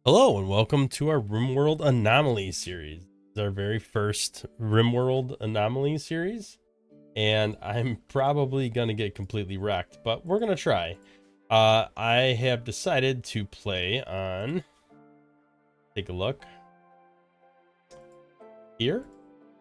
Hello and welcome to our Rimworld Anomaly series. This is our very first Rimworld Anomaly series, and I'm probably gonna get completely wrecked, but we're gonna try. I have decided to play on. Take a look here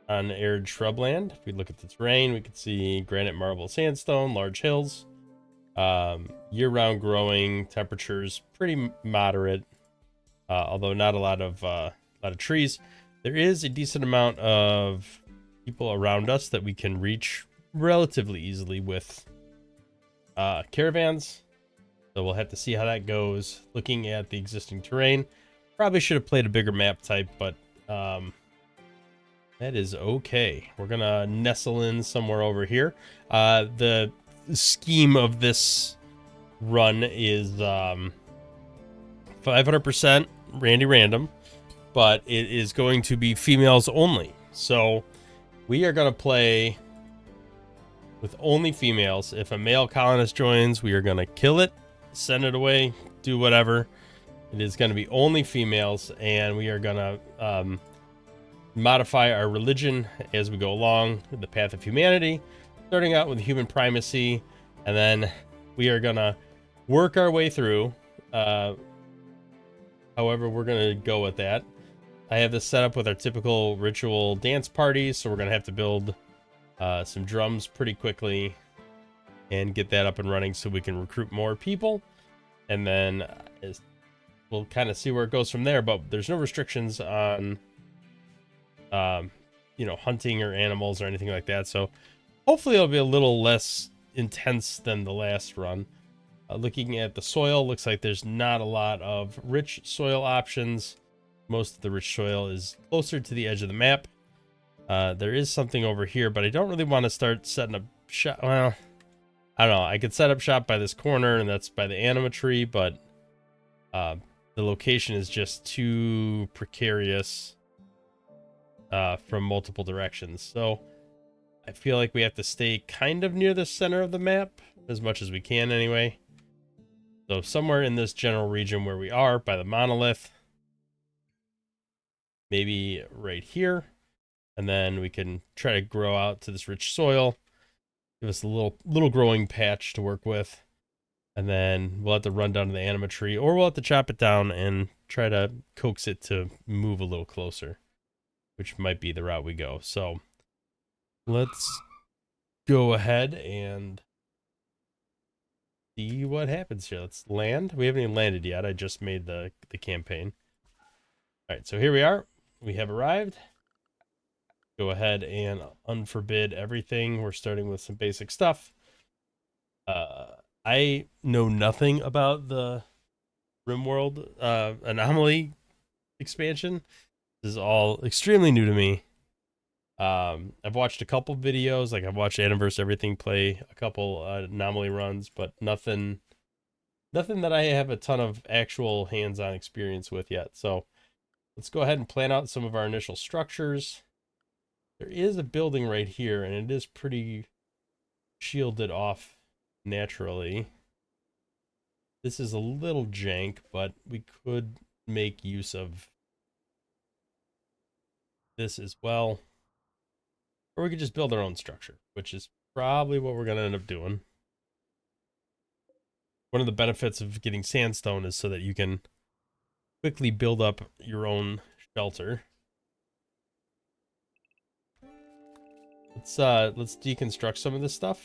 on arid shrubland. If we look at the terrain, we can see granite, marble, sandstone, large hills, year-round growing, temperatures pretty moderate. Although not a lot of trees. There is a decent amount of people around us that we can reach relatively easily with caravans. So we'll have to see how that goes. Looking at the existing terrain, probably should have played a bigger map type, but that is okay. We're gonna nestle in somewhere over here. The scheme of this run is 500% Randy Random, but it is going to be females only. So we are going to play with only females. If a male colonist joins, we are going to kill it, send it away, do whatever. It is going to be only females, and we are going to modify our religion as we go along the path of humanity, starting out with human primacy, and then we are going to work our way through. However, we're going to go with that. I have this set up with our typical ritual dance parties, so we're going to have to build some drums pretty quickly and get that up and running so we can recruit more people. And then we'll kind of see where it goes from there, but there's no restrictions on, hunting or animals or anything like that. So hopefully it'll be a little less intense than the last run. Looking at the soil, looks like there's not a lot of rich soil options. Most of the rich soil is closer to the edge of the map. There is something over here, but I don't really want to start setting up shop. Well, I don't know. I could set up shop by this corner, and that's by the anima tree, but the location is just too precarious from multiple directions. So I feel like we have to stay kind of near the center of the map, as much as we can anyway. So somewhere in this general region where we are by the monolith, maybe right here, and then we can try to grow out to this rich soil, give us a little growing patch to work with, and then we'll have to run down to the anima tree, or we'll have to chop it down and try to coax it to move a little closer, which might be the route we go. So let's go ahead and see what happens here. Let's land. We haven't even landed yet. I just made the campaign. All right, so here we are. We have arrived. Go ahead and unforbid everything. We're starting with some basic stuff. I know nothing about the Rimworld Anomaly expansion. This is all extremely new to me. I've watched a couple videos, like I've watched Aniverse Everything play a couple Anomaly runs, but nothing that I have a ton of actual hands-on experience with yet. So let's go ahead and plan out some of our initial structures. There is a building right here, and it is pretty shielded off naturally. This is a little jank, but we could make use of this as well. Or we could just build our own structure, which is probably what we're going to end up doing. One of the benefits of getting sandstone is so that you can quickly build up your own shelter. Let's deconstruct some of this stuff.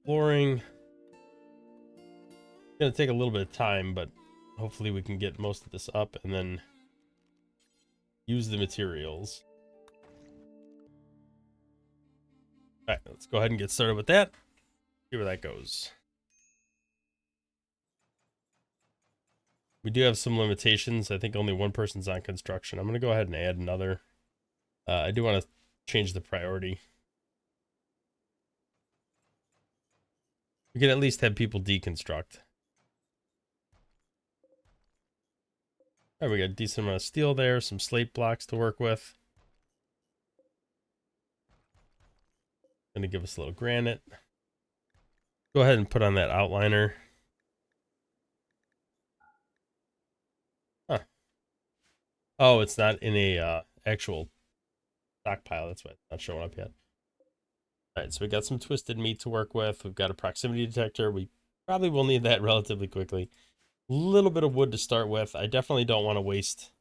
Flooring. It's going to take a little bit of time, but hopefully we can get most of this up and then use the materials. All right, let's go ahead and get started with that. See where that goes. We do have some limitations. I think only one person's on construction. I'm going to go ahead and add another. I do want to change the priority. We can at least have people deconstruct. All right, we got a decent amount of steel there, some slate blocks to work with. Going to give us a little granite. Go ahead and put on that outliner. Oh, it's not in a actual stockpile. That's why it's not showing up yet. All right, so we got some twisted meat to work with. We've got a proximity detector. We probably will need that relatively quickly. A little bit of wood to start with. I definitely don't want to waste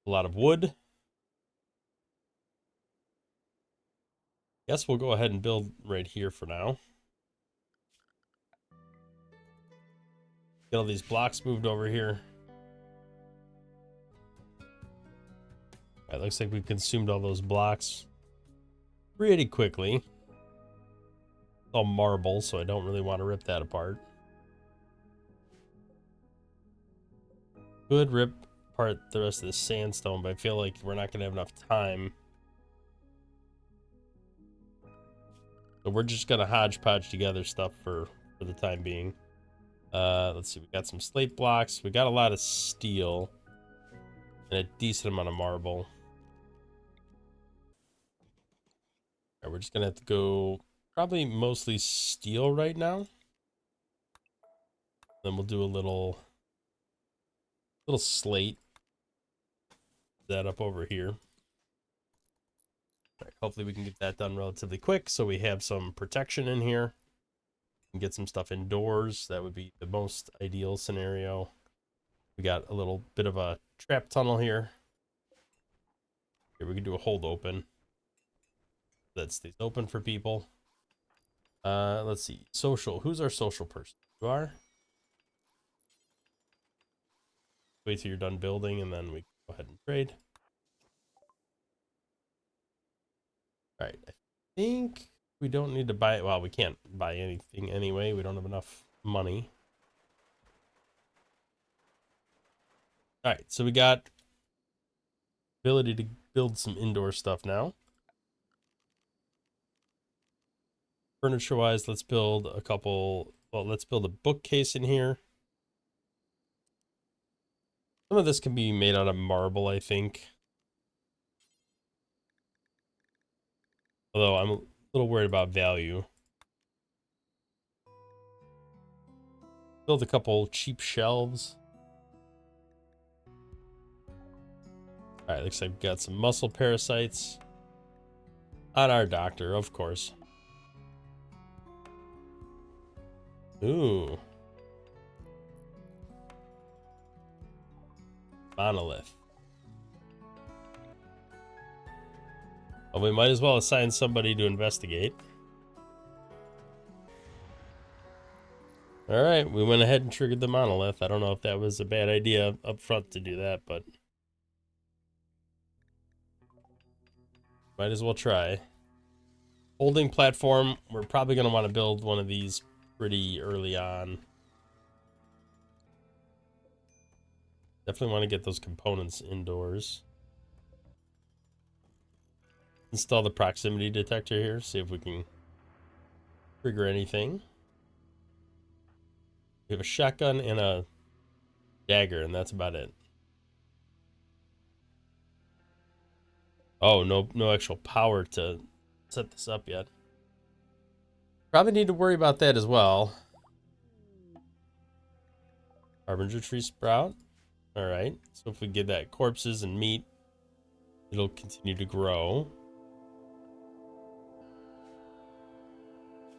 a lot of wood. Guess we'll go ahead and build right here for now. Get all these blocks moved over here. All right, looks like we've consumed all those blocks pretty quickly. It's all marble, so I don't really want to rip that apart. Could rip apart the rest of the sandstone, but I feel like we're not going to have enough time. So we're just going to hodgepodge together stuff for the time being. Let's see, we got some slate blocks. We got a lot of steel and a decent amount of marble. All right, we're just going to have to go probably mostly steel right now. Then we'll do a little slate that up over here. All right, hopefully we can get that done relatively quick so we have some protection in here and get some stuff indoors. That would be the most ideal scenario. We got a little bit of a trap tunnel here. Here we can do a hold open. That stays open for people. Let's see. Social. Who's our social person? You are? Wait till you're done building and then we go ahead and trade. All right. I think we don't need to buy it. Well, we can't buy anything anyway. We don't have enough money. All right. So we got ability to build some indoor stuff now. Furniture wise, let's build a couple. Well, let's build a bookcase in here. Some of this can be made out of marble, I think. Although I'm a little worried about value. Build a couple cheap shelves. All right, looks like we've got some muscle parasites on our doctor, of course. Ooh. Monolith. Well, we might as well assign somebody to investigate. All right, we went ahead and triggered the monolith. I don't know if that was a bad idea up front to do that, but might as well try. Holding platform, we're probably going to want to build one of these pretty early on. Definitely want to get those components indoors. Install the proximity detector here, see if we can trigger anything. We have a shotgun and a dagger, and that's about it. Oh, no actual power to set this up yet. Probably need to worry about that as well. Harbinger tree sprout. All right, so if we get that corpses and meat, it'll continue to grow.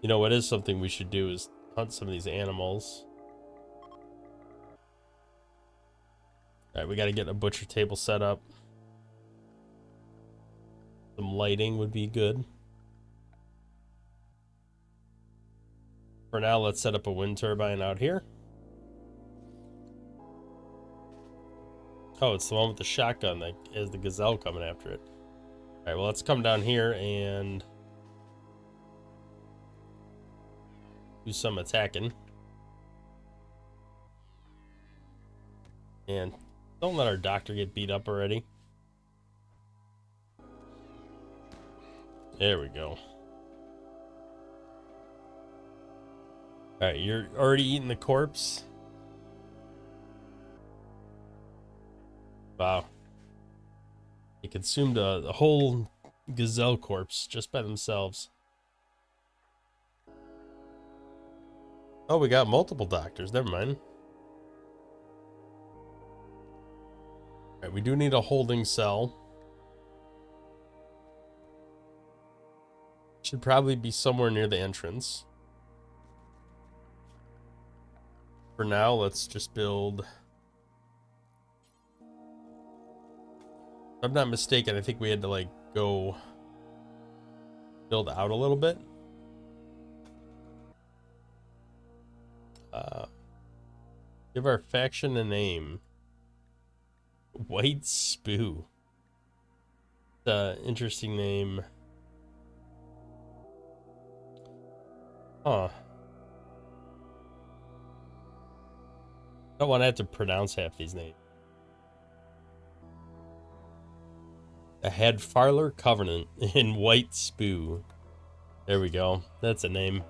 You know what is something we should do is hunt some of these animals. All right, we got to get a butcher table set up. Some lighting would be good. For now, let's set up a wind turbine out here. Oh, it's the one with the shotgun that has the gazelle coming after it. All right, well, let's come down here and do some attacking. And don't let our doctor get beat up already. There we go. All right, you're already eating the corpse. Wow. They consumed a whole gazelle corpse just by themselves. Oh, we got multiple doctors. Never mind. All Right, we do need a holding cell. Should probably be somewhere near the entrance. For now, let's just build. If I'm not mistaken, I think we had to like go build out a little bit. Give our faction a name. White Spoo. Interesting name. Huh. I don't want to have to pronounce half these names. The Hadfarler Covenant in White Spoo. There we go. That's a name.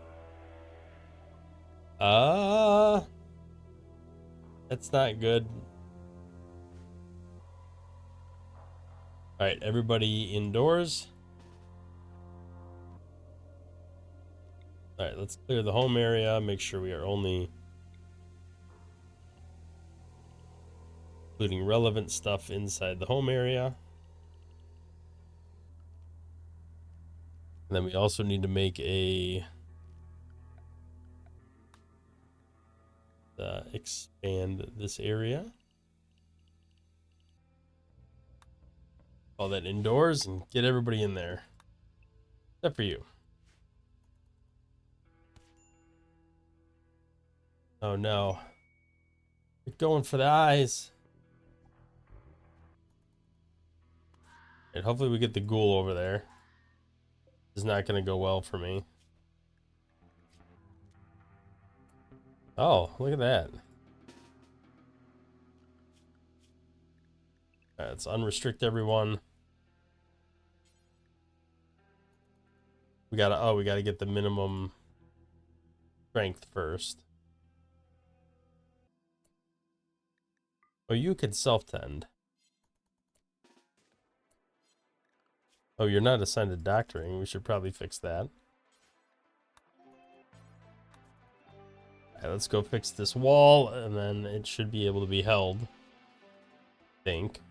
That's not good. Alright, everybody indoors. Alright, let's clear the home area. Make sure we are only including relevant stuff inside the home area. And then we also need to make a expand this area. Call that indoors and get everybody in there. Except for you. Oh no. We're going for the eyes. And hopefully we get the ghoul over there. This is not going to go well for me. Oh, look at that. Alright, let's unrestrict everyone. We gotta get the minimum strength first. Oh, you could self-tend. Oh, you're not assigned to doctoring. We should probably fix that. Alright, let's go fix this wall, and then it should be able to be held. I think.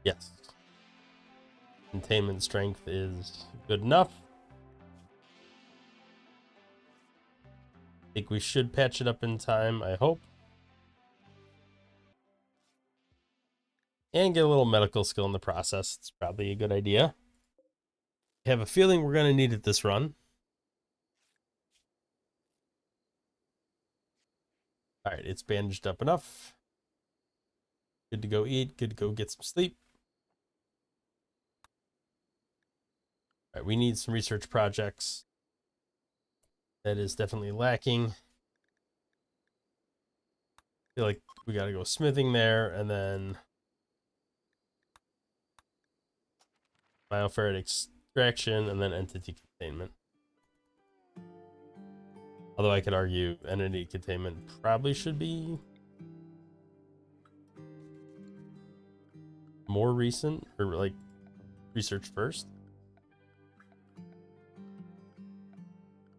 Yes. Containment strength is good enough. I think we should patch it up in time, I hope. And get a little medical skill in the process. It's probably a good idea. I have a feeling we're going to need it this run. Alright, it's bandaged up enough. Good to go eat. Good to go get some sleep. Alright, we need some research projects. That is definitely lacking. I feel like we got to go smithing there, and then bioferret extraction, and then entity containment. Although I could argue entity containment probably should be more recent, or like research first.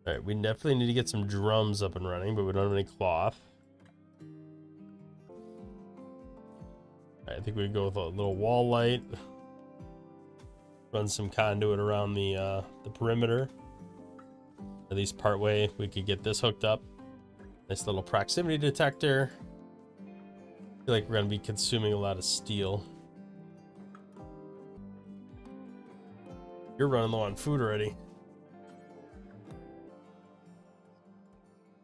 Alright, we definitely need to get some drums up and running, but we don't have any cloth. Alright, I think we go with a little wall light. Run some conduit around the perimeter. At least part way, we could get this hooked up. Nice little proximity detector. I feel like we're going to be consuming a lot of steel. You're running low on food already.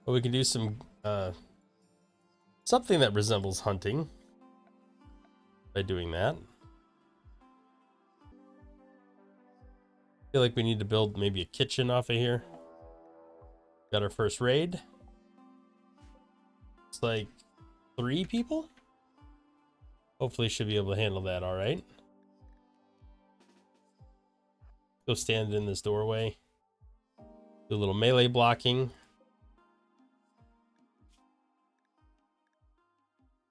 But we can do some something that resembles hunting by doing that. I feel like we need to build maybe a kitchen off of here. Got our first raid. It's like 3 people. Hopefully should be able to handle that all right. Go stand in this doorway. Do a little melee blocking.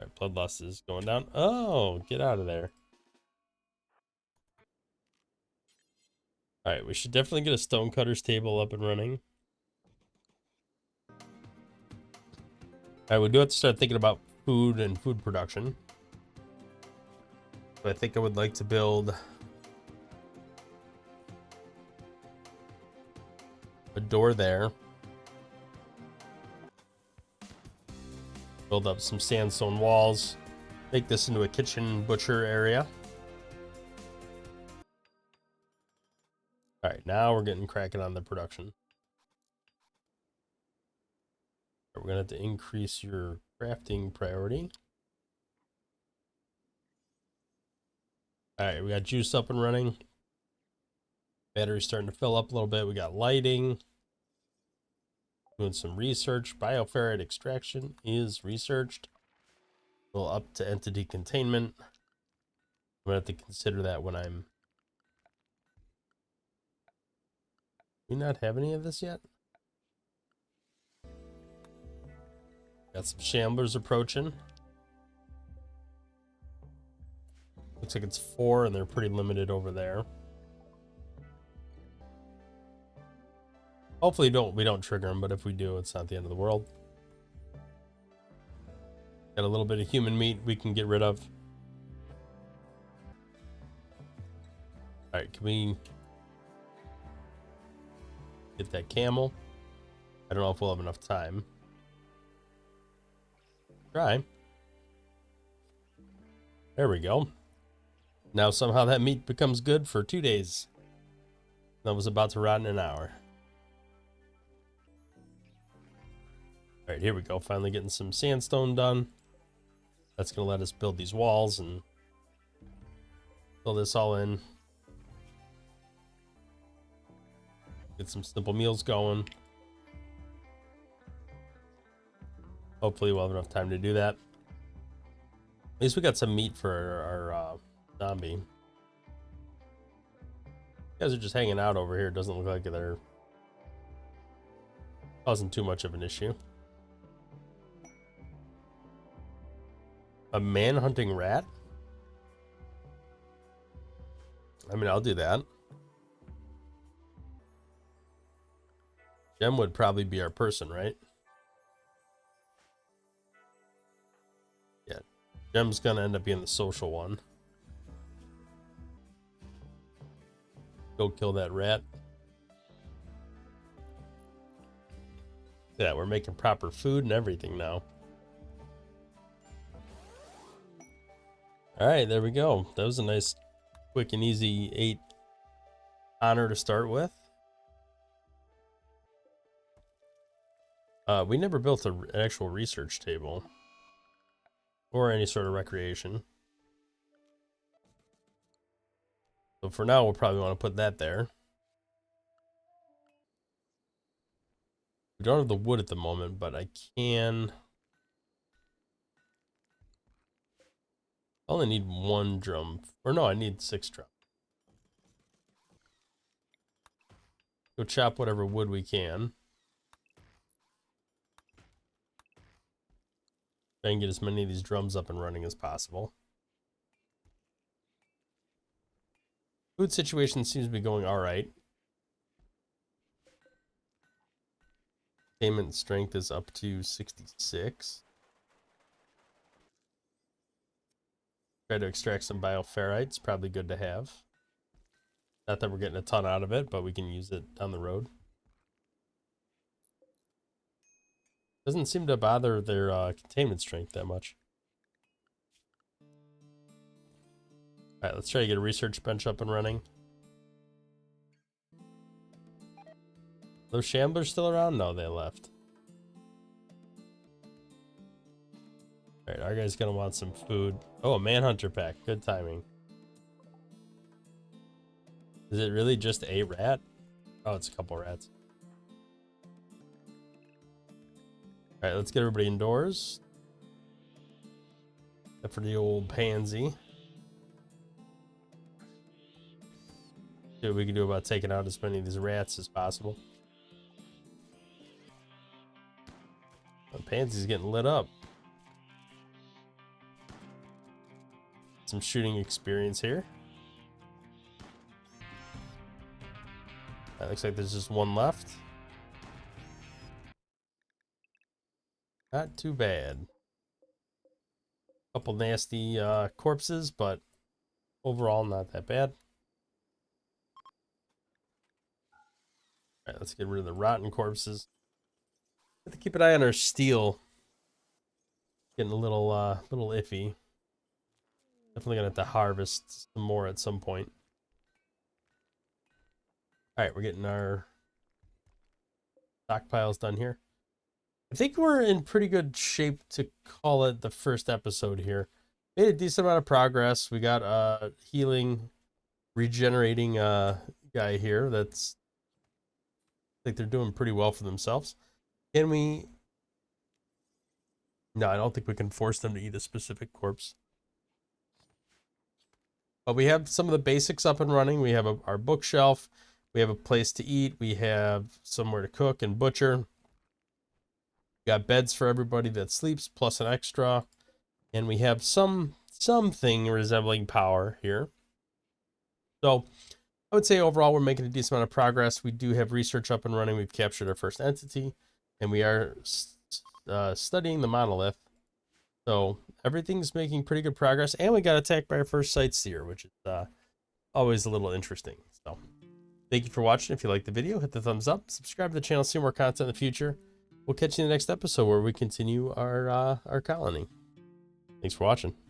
All right, bloodlust is going down. Oh, get out of there. All right, we should definitely get a stonecutter's table up and running. All right, we do have to start thinking about food and food production. So I think I would like to build a door there. Build up some sandstone walls. Make this into a kitchen butcher area. All right, now we're getting cracking on the production. We're gonna have to increase your crafting priority. All right, we got juice up and running. Battery's starting to fill up a little bit. We got lighting. Doing some research. Bioferrite extraction is researched. A little up to entity containment. I'm gonna have to consider that when I'm. Do we not have any of this yet? Got some shamblers approaching. Looks like it's 4 and they're pretty limited over there. Hopefully we don't trigger them, but if we do, it's not the end of the world. Got a little bit of human meat we can get rid of. All right, can we get that camel? I don't know if we'll have enough time. Try. There we go. Now somehow that meat becomes good for 2 days. That was about to rot in an hour. All right, here we go. Finally getting some sandstone done. That's going to let us build these walls and fill this all in. Get some simple meals going. Hopefully we'll have enough time to do that. At least we got some meat for our zombie. You guys are just hanging out over here. Doesn't look like they're causing too much of an issue. A man-hunting rat? I mean, I'll do that. Gem would probably be our person, right? Yeah. Gem's gonna end up being the social one. Go kill that rat. Yeah, we're making proper food and everything now. All right, there we go. That was a nice, quick and easy 8 honor to start with. We never built an actual research table or any sort of recreation. So for now, we'll probably want to put that there. We don't have the wood at the moment, but I can. I only need 1 drum. Or no, I need 6 drums. Go chop whatever wood we can. Try and get as many of these drums up and running as possible. Food situation seems to be going all right. Payment strength is up to 66. Try to extract some bioferrites. Probably good to have. Not that we're getting a ton out of it, but we can use it down the road. Doesn't seem to bother their containment strength that much. All right, let's try to get a research bench up and running. Those shamblers still around? No, they left. All right, our guy's gonna want some food. Oh, a manhunter pack. Good timing. Is it really just a rat? Oh, it's a couple rats. All right, let's get everybody indoors. Except for the old pansy. See what we can do about taking out as many of these rats as possible. The pansy's getting lit up. Some shooting experience here. Looks like there's just 1 left. Not too bad. Couple nasty corpses, but overall not that bad. All right, let's get rid of the rotten corpses. Have to keep an eye on our steel. Getting a little iffy. Definitely gonna have to harvest some more at some point. All right, we're getting our stockpiles done here. I think we're in pretty good shape to call it the first episode here. Made a decent amount of progress. We got a healing, regenerating guy here. That's, I think they're doing pretty well for themselves. Can we? No, I don't think we can force them to eat a specific corpse. But we have some of the basics up and running. We have our bookshelf. We have a place to eat. We have somewhere to cook and butcher. We got beds for everybody that sleeps, plus an extra. And we have something resembling power here. So I would say overall we're making a decent amount of progress. We do have research up and running. We've captured our first entity, and we are studying the monolith. So everything's making pretty good progress, and we got attacked by our first sightseer, which is always a little interesting. So thank you for watching. If you liked the video, hit the thumbs up, subscribe to the channel, see more content in the future. We'll catch you in the next episode where we continue our colony. Thanks for watching.